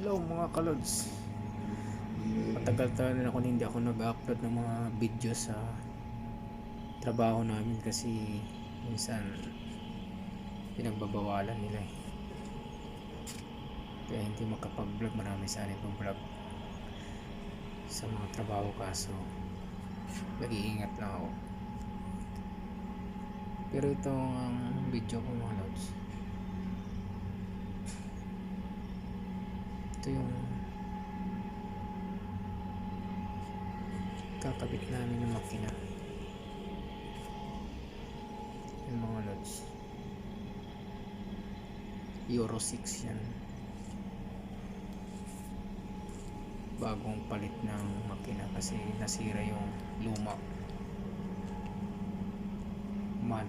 Hello mga kalods. Matagal-tagal na ako hindi ako nag-upload ng mga video sa trabaho namin kasi minsan pinagbabawalan nila eh. Kaya hindi makapag-vlog. Marami sana pang vlog sa mga trabaho, kaso nag-iingat lang ako. Pero ito ang video ko mga lods. Ito yung kakabit namin ng makina. Yung mga lods, Euro 6 yan. Bagong palit ng makina kasi nasira yung luma. Man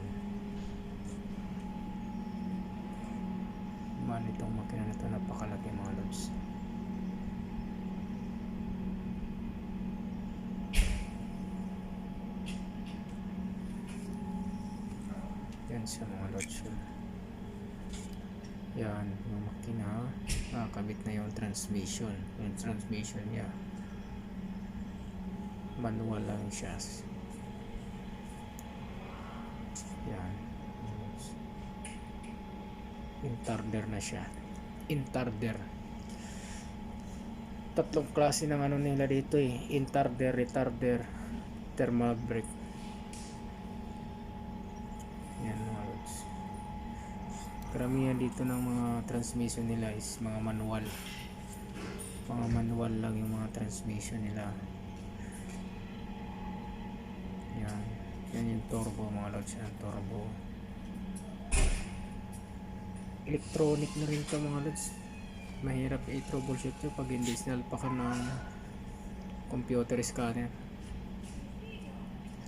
itong makina na ito, napakalaki mga lods. Yan siya mga lods. Yan yung makina, nakakabit na yung transmission. Yung transmission niya manual lang siya. Yan, intarder na siya. Intarder, tatlong klase ng ano nila dito eh: intarder, retarder, thermal brake. Yan mga lods. Karamihan dito ng mga transmission nila is mga manual lang yung mga transmission nila. Yan yung turbo mga lods. Yan turbo, electronic na rin ito mga lods. Mahirap i-troubleshoot yun pag hindi sinalpa ka ng computer scanner.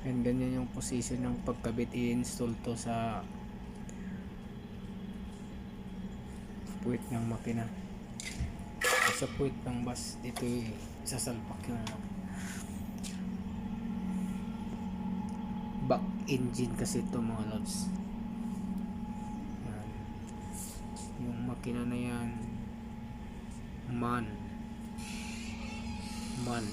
And ganyan yung position ng pagkabit. I-install to sa puwit ng makina, sa puwit ng bus. Dito sasalpak yung back engine kasi ito mga lods. Yan. Yung makina na yan, MAN, MAN.